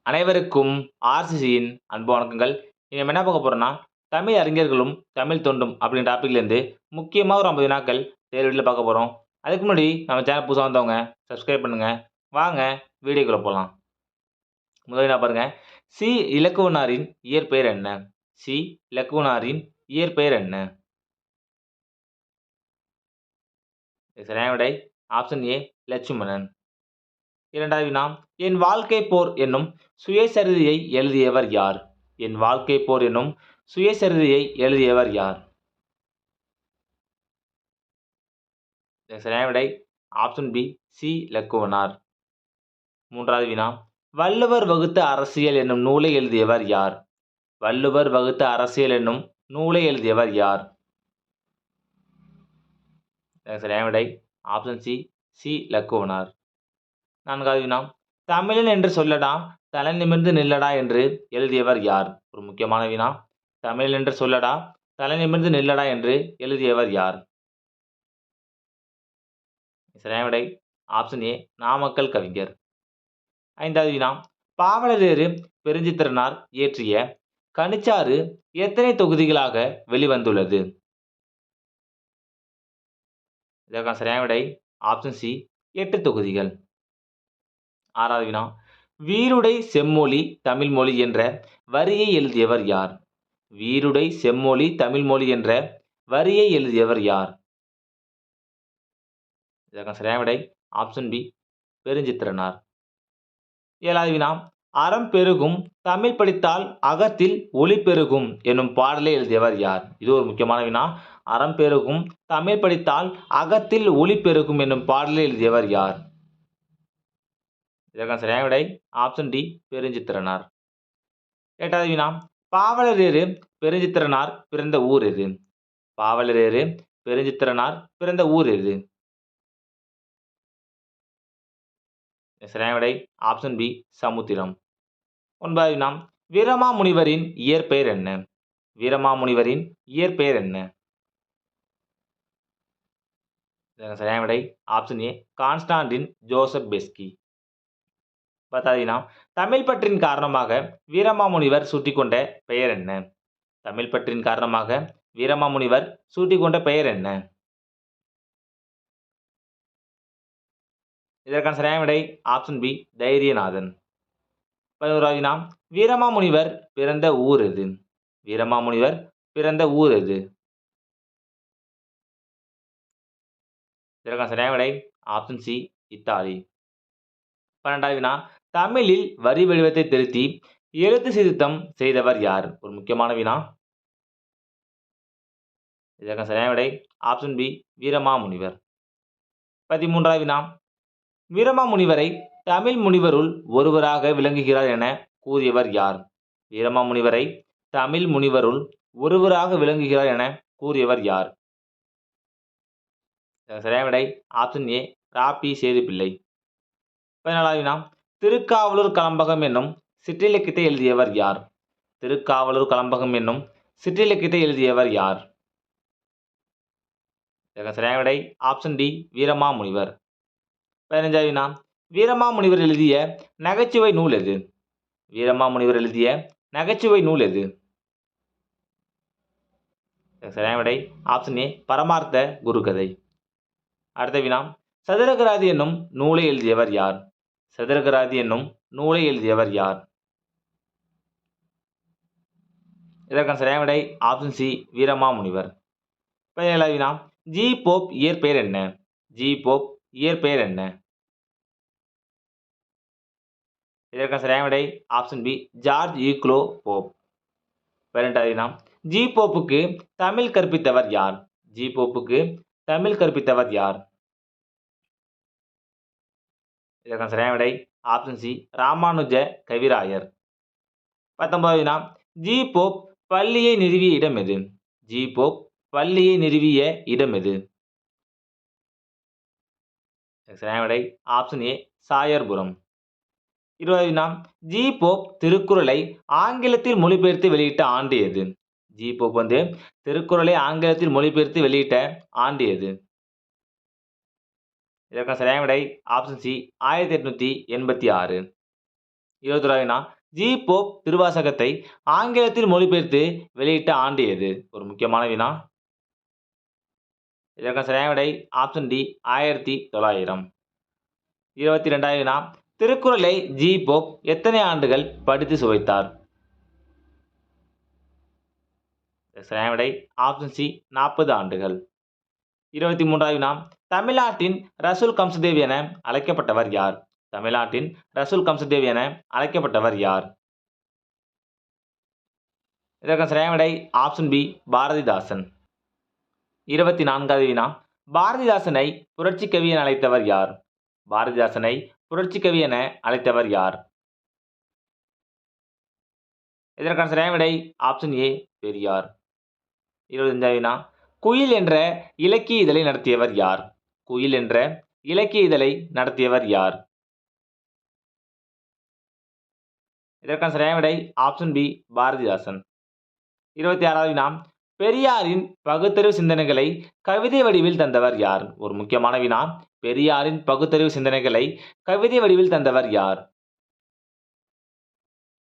அனைவருக்கும் ஆர்சிசியின் அன்பு வணக்கங்கள். இங்க நம்ம என்ன பார்க்க போறோம்னா, தமிழ் அறிஞர்களும், தமிழ் தொண்டும் அப்படின்ற டாபிக்லேருந்து முக்கியமா ஒரு 50 வினாக்கள் தேர்வுல பார்க்க போறோம். அதுக்கு முன்னாடி நம்ம சேனல் புதுசா வந்தவங்க சப்ஸ்கிரைப் பண்ணுங்க. வாங்க வீடியோக்குள்ள போலாம். முதல் வினா பாருங்க. சி. இலக்குவனாரின் இயற்பெயர் என்ன? சி. இலக்குவனாரின் இயற்பெயர் என்ன? சரியான விடை ஆப்ஷன் ஏ லட்சுமணன். இரண்டாவது வினா, என் வாழ்க்கை போர் என்னும் சுயசரிதையை எழுதியவர் யார்? என் வாழ்க்கை போர் என்னும் சுயசரிதையை எழுதியவர் யார்? சரியான விடை ஆப்ஷன் பி சி லக்குவனார். மூன்றாவது வினா, வள்ளுவர் வகுத்த அரசியல் என்னும் நூலை எழுதியவர் யார்? வள்ளுவர் வகுத்த அரசியல் என்னும் நூலை எழுதியவர் யார்? சரியான விடை ஆப்ஷன் சி சி லக்குவனார். நான்காவது வினா, தமிழன் என்று சொல்லடா தலை நிமிர்ந்து நில்லடா என்று எழுதியவர் யார்? ஒரு முக்கியமான வினா. தமிழன் என்று சொல்லடா தலை நிமிர்ந்து நில்லடா என்று எழுதியவர் யார்? சரியான விடை ஆப்ஷன் ஏ நாமக்கல் கவிஞர். ஐந்தாவது வினா, பாவலரேறு பெருஞ்சித்திரனார் இயற்றிய கனிச்சாறு எத்தனை தொகுதிகளாக வெளிவந்துள்ளது? இதற்கான சரியான விடை ஆப்ஷன் சி 8 தொகுதிகள். ஆறாவது வினா, வீருடை செம்மொழி தமிழ்மொழி என்ற வரியை எழுதியவர் யார்? வீருடை செம்மொழி தமிழ்மொழி என்ற வரியை எழுதியவர் யார்? இதற்கான சரியான விடை ஆப்ஷன் பி பெருஞ்சித்திரனார். ஏழாவது வினா, அறம் பெருகும் தமிழ் படித்தால் அகத்தில் ஒளி பெருகும் என்னும் பாடலை எழுதியவர் யார்? இது ஒரு முக்கியமான வினா. அறம் பெருகும் தமிழ் படித்தால் அகத்தில் ஒளி பெருகும் என்னும் பாடலை எழுதியவர் யார்? இதற்கான சரியான விடை ஆப்ஷன் டி பெருஞ்சித்திரனார். எட்டாவது வினா, பாவலரேறு பெருஞ்சித்திரனார் பிறந்த ஊர் எது? பாவலரேறு பெருஞ்சித்திரனார் பிறந்த ஊர் எது? சரியான விடை ஆப்ஷன் பி சமுத்திரம். ஒன்பதாவது வினா, வீரமாமுனிவரின் இயற்பெயர் என்ன? வீரமாமுனிவரின் இயற்பெயர் என்ன? சரியான விடை option A Constantine Joseph Beschi. பத்தாவது வினா, தமிழ் பற்றின் காரணமாக வீரமாமுனிவர் சூட்டிக்கொண்ட பெயர் என்ன? தமிழ் பற்றின் காரணமாக வீரமாமுனிவர் சூட்டிக்கொண்ட பெயர் என்ன? இதற்கான சரியான விடை ஆப்ஷன் பி தைரியநாதன். 11வது வினா, வீரமாமுனிவர் பிறந்த ஊர் எது? வீரமாமுனிவர் பிறந்த ஊர் எது? இதற்கான சரியான விடை ஆப்ஷன் சி இத்தாலி. 12வது வினா, தமிழில் வரி வடிவத்தை திருத்தி எழுத்து சீர்திருத்தம் செய்தவர் யார்? ஒரு முக்கியமான வினா. இதற்கான சரியான விடை ஆப்ஷன் பி வீரமாமுனிவர். 13வது வினா, வீரமாமுனிவரை தமிழ் முனிவருள் ஒருவராக விளங்குகிறார் என கூறியவர் யார்? வீரமாமுனிவரை தமிழ் முனிவருள் ஒருவராக விளங்குகிறார் என கூறியவர் யார்? சரியான விடை ஆப்ஷன் ஏ ராபி சேதுப்பிள்ளை. 14வது வினா, திருக்காவலூர் கலம்பகம் என்னும் சிற்றிலக்கியத்தை எழுதியவர் யார்? திருக்காவலூர் கலம்பகம் என்னும் சிற்றிலக்கியத்தை எழுதியவர் யார்? சரியான விடை ஆப்ஷன் டி வீரமாமுனிவர். 15வது வினா, வீரமாமுனிவர் எழுதிய நகைச்சுவை நூல் எது? வீரமாமுனிவர் எழுதிய நகைச்சுவை நூல் எது? சரியான விடை ஆப்ஷன் ஏ பரமார்த்த குருகதை. அடுத்த வினா, சதுரகராதி என்னும் நூலை எழுதியவர் யார்? சதுரகராதி என்னும் நூலை எழுதியவர் யார்? இதற்கான சரியான விடை ஆப்ஷன் சி வீரமாமுனிவர். 17வது வினா, ஜி போப் இயற்பெயர் என்ன? ஜி போப் இயற்பெயர் என்ன? இதற்கான சரியான விடை option B George Uglow Pope. 18வது வினா, ஜி போப்புக்கு தமிழ் கற்பித்தவர் யார்? ஜி போப்புக்கு தமிழ் கற்பித்தவர் யார்? இதற்கான சரியான விடை ஆப்ஷன் சி ராமானுஜ கவிராயர். 19வது வினா, ஜி போப் பள்ளியை நிறுவிய இடம் எது? ஜி போப் பள்ளியை நிறுவிய இடம் எது? சரியான விடை ஆப்ஷன் ஏ சாயர்புரம். 20வது வினா, ஜி போப் திருக்குறளை ஆங்கிலத்தில் மொழிபெயர்த்து வெளியிட்ட ஆண்டு எது? ஜி போப் திருக்குறளை ஆங்கிலத்தில் மொழிபெயர்த்து வெளியிட்ட ஆண்டு எது? இதற்கான சரியான விடை ஆப்ஷன் சி 1886. 21வது வினா, ஜி போப் திருவாசகத்தை ஆங்கிலத்தில் மொழிபெயர்த்து வெளியிட்ட ஆண்டு எது? ஒரு முக்கியமான வினா. இதற்கான சரியான விடை ஆப்ஷன் டி 1900. 22வது வினா. திருக்குறளை ஜி போப் எத்தனை ஆண்டுகள் படித்து சுவைத்தார்? சரியான விடை ஆப்ஷன் சி 40 ஆண்டுகள். 23வது வினா. தமிழ்நாட்டின் ரசூல் கம்சதேவ் என அழைக்கப்பட்டவர் யார்? தமிழ்நாட்டின் ரசூல் கம்சதேவ் என அழைக்கப்பட்டவர் யார்? இதற்கான சரியான விடை ஆப்ஷன் பி பாரதிதாசன். 24வது வினா. பாரதிதாசனை புரட்சி கவி என அழைத்தவர் யார்? பாரதிதாசனை புரட்சி கவி என அழைத்தவர் யார்? இதற்கான சரியான விடை ஆப்ஷன் ஏ பெரியார். 25வது வினா. குயில் என்ற இலக்கிய இதழை நடத்தியவர் யார்? குயில் என்ற இலக்கிய இதழை நடத்தியவர் யார்? இதற்கான சரியான விடை ஆப்ஷன் பி பாரதிதாசன். 26வது வினா. பெரியாரின் பகுத்தறிவு சிந்தனைகளை கவிதை வடிவில் தந்தவர் யார்? ஒரு முக்கியமான வினா. பெரியாரின் பகுத்தறிவு சிந்தனைகளை கவிதை வடிவில் தந்தவர் யார்?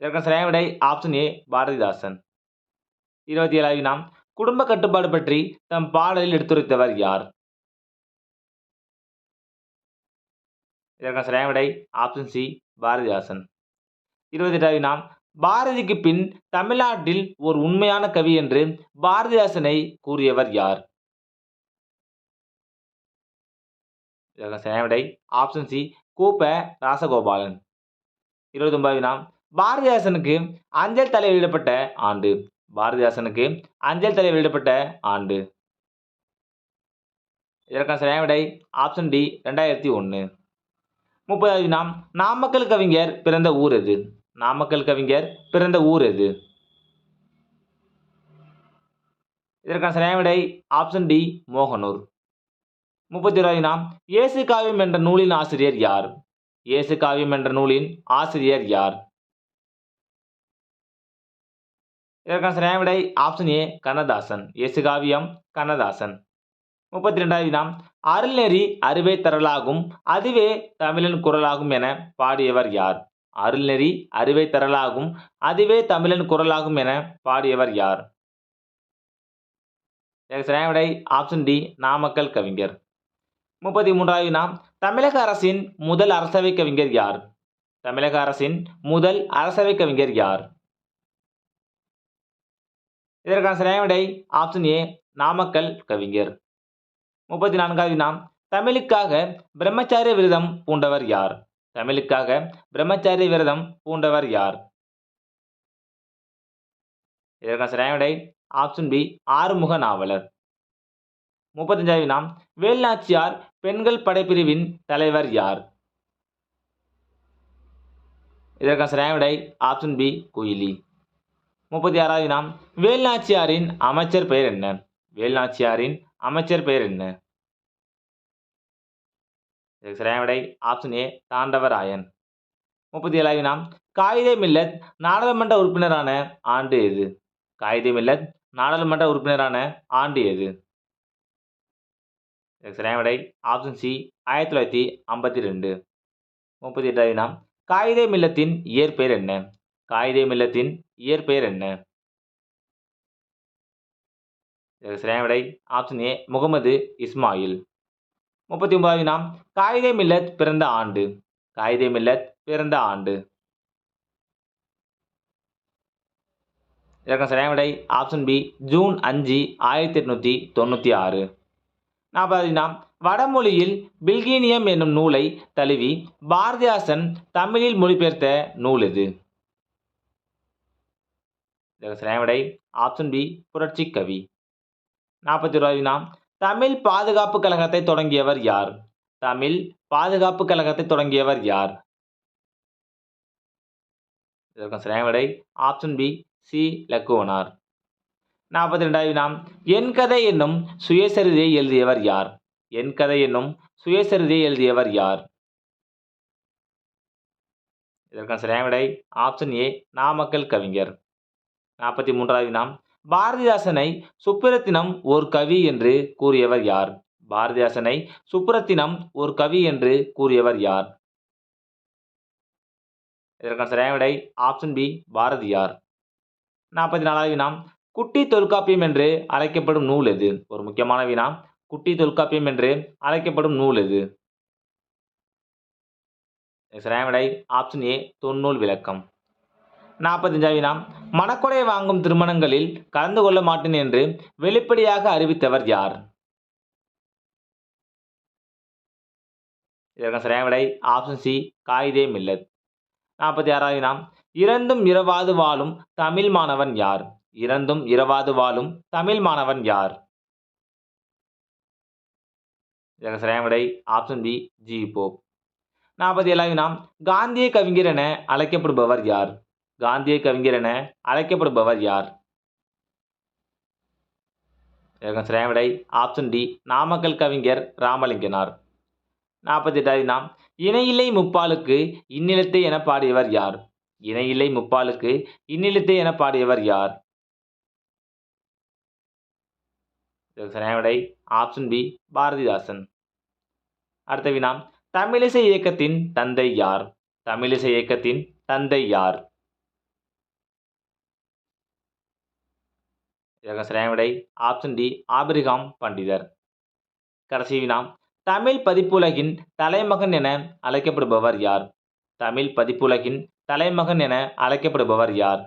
இதற்கான சரியான விடை ஆப்ஷன் ஏ பாரதிதாசன். 27வது வினா. குடும்ப கட்டுப்பாடு பற்றி தம் பாடலில் எடுத்துரைத்தவர் யார்? இதற்கான சரியான விடை ஆப்ஷன் சி பாரதிதாசன். 28வது வினா. பாரதிக்கு பின் தமிழ்நாட்டில் ஒரு உண்மையான கவி என்று பாரதிதாசனை கூறியவர் யார்? இதற்கான சரியான விடை ஆப்ஷன் சி கூப்ப ராசகோபாலன். 29வது வினா. பாரதிதாசனுக்கு அஞ்சல் தலை வெளியிடப்பட்ட ஆண்டு? பாரதிதாசனுக்கு அஞ்சல் தலை வெளியிடப்பட்ட ஆண்டு? இதற்கான சரியான விடை ஆப்ஷன் டி 2001. 30வது வினா. நாமக்கல் கவிஞர் பிறந்த ஊர் எது? நாமக்கல் கவிஞர் பிறந்த ஊர் எது? இதற்கான சரியான விடை ஆப்ஷன் டி மோகனூர். 31வது வினா. இயேசு காவியம் என்ற நூலின் ஆசிரியர் யார்? இயேசு காவியம் என்ற நூலின் ஆசிரியர் யார்? இதற்கான சரியான விடை ஆப்ஷன் ஏ கண்ணதாசன். இயேசு காவியம் கண்ணதாசன். 32வது வினா. அருள்நெறி அறிவை தரலாகும் அதுவே தமிழன் குரலாகும் என பாடியவர் யார்? அருள்நெறி அறிவை தரலாகும் அதுவே தமிழன் குரலாகும் என பாடியவர் யார்? இதற்கு சரியான விடை ஆப்ஷன் டி நாமக்கல் கவிஞர். 33வது வினா. தமிழக அரசின் முதல் அரசவை கவிஞர் யார்? தமிழக அரசின் முதல் அரசவை கவிஞர் யார்? இதற்கான சரியான விடை ஆப்ஷன் ஏ நாமக்கல் கவிஞர். 34வது வினா. தமிழுக்காக பிரம்மச்சாரிய விரதம் பூண்டவர் யார்? தமிழுக்காக பிரம்மச்சாரிய விரதம் பூண்டவர் யார்? இதற்கான சரியான விடை ஆப்ஷன் பி ஆறுமுக நாவலர். 35வது வினா. வேலுநாச்சியார் பெண்கள் படைப்பிரிவின் தலைவர் யார்? இதற்கான சரியான விடை ஆப்ஷன் பி குயிலி. 36வது வினா. வேலுநாச்சியாரின் அமைச்சர் பெயர் என்ன? வேலுநாச்சியாரின் அமைச்சர் பெயர் என்ன? இதற்கு சரியான விடை ஆப்ஷன் ஏ தாண்டவராயன். 37வது வினா. காயிதே மில்லத் நாடாளுமன்ற உறுப்பினரான ஆண்டு எது? காயிதே மில்லத் நாடாளுமன்ற உறுப்பினரான ஆண்டு எது? இதற்கு சரியான விடை ஆப்ஷன் சி 1952. 38வது வினா. காயிதே மில்லத்தின் இயற்பெயர் என்ன? காயிதே மில்லத்தின் இயற்பெயர் என்ன? இதற்கு சரியான விடை ஆப்ஷன் ஏ முகமது இஸ்மாயில். 39வது வினா. காயிதே மில்லத் பிறந்த ஆண்டு? காயிதே மில்லத் பிறந்த ஆண்டு? இதற்கான சரியான விடை ஆப்ஷன் பி ஜூன் 5, 1896. 40வது வினா. வடமொழியில் பில்கீனியம் என்னும் நூலை தழுவி பாரதிதாசன் தமிழில் மொழிபெயர்த்த நூல் எது? இதற்கு சரியான விடை ஆப்ஷன் பி புரட்சி கவி. 41வது வினா. தமிழ் பாதுகாப்பு கழகத்தை தொடங்கியவர் யார்? தமிழ் பாதுகாப்பு கழகத்தை தொடங்கியவர் யார்? இதற்கு சரியான விடை ஆப்ஷன் பி சி லக்குவனார். 42வது வினா. என் கதை என்னும் சுயசரிதையை எழுதியவர் யார்? என் கதை என்னும் சுயசரிதையை எழுதியவர் யார்? இதற்கான சரியான விடை ஆப்ஷன் ஏ நாமக்கல் கவிஞர். 43வது வினா. பாரதிதாசனை சுப்புரத்தினம் ஒரு கவி என்று கூறியவர் யார்? பாரதிதாசனை சுப்புரத்தினம் ஒரு கவி என்று கூறியவர் யார்? இதற்கான சரியான விடை ஆப்ஷன் பி பாரதியார். 44வது வினா குட்டி தொல்காப்பியம் என்று அழைக்கப்படும் நூல் எது? ஒரு முக்கியமான வினா. குட்டி தொல்காப்பியம் என்று அழைக்கப்படும் நூல் எது? சரியான விடை ஆப்ஷன் ஏ தொன்னூல் விளக்கம். 45வது வினா மணக்கொடை வாங்கும் திருமணங்களில் கலந்து கொள்ள மாட்டேன் என்று வெளிப்படையாக அறிவித்தவர் யார்? இதற்கான சரியான விடை ஆப்ஷன் சி காயிதே மில்லத். 46வது வினா இறந்தும் இரவாது வாழும் தமிழ் மாணவன் யார்? இறந்தும் இரவாது வாழும் தமிழ் மாணவன் யார்? இதற்கான சரியான விடை ஆப்ஷன் பி ஜி போப். 47வது வினா காந்திய கவிஞர் என அழைக்கப்படுபவர் யார்? காந்திய கவிஞர் என அழைக்கப்படுபவர் யார்? இதற்கான சரியான விடை ஆப்ஷன் டி நாமக்கல் கவிஞர் ராமலிங்கனார். 48வது வினா இணையில்லை முப்பாலுக்கு இந்நிலத்தை என பாடியவர் யார்? இணையில்லை முப்பாலுக்கு இந்நிலத்தை என பாடியவர் யார்? இதற்கு சரியான விடை ஆப்ஷன் பி பாரதிதாசன். அடுத்த வினா தமிழிசை இயக்கத்தின் தந்தை யார்? தமிழிசை இயக்கத்தின் தந்தை யார்? இதற்கு சரியான விடை ஆப்ஷன் டி ஆபிரகாம் பண்டிதர். கடைசி வினா தமிழ் பதிப்புலகின் தலைமகன் என அழைக்கப்படுபவர் யார்? தமிழ் பதிப்புலகின் தலைமகன் என அழைக்கப்படுபவர் யார்?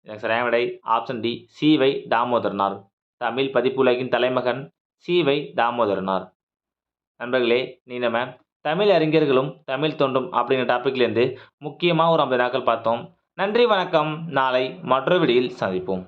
இதற்கு சரியான விடை ஆப்ஷன் டி சி.வை. தாமோதரனார். தமிழ் பதிப்புலகின் தலைமகன் சி.வை. தாமோதரனார். நண்பர்களே, நீ நம்ம தமிழ் அறிஞர்களும் தமிழ் தொண்டும் அப்படிங்கிற டாபிக்லேருந்து முக்கியமாக ஒரு 50 நாட்கள் பார்த்தோம். நன்றி, வணக்கம். நாளை மற்றொரு வீடியோவில் சந்திப்போம்.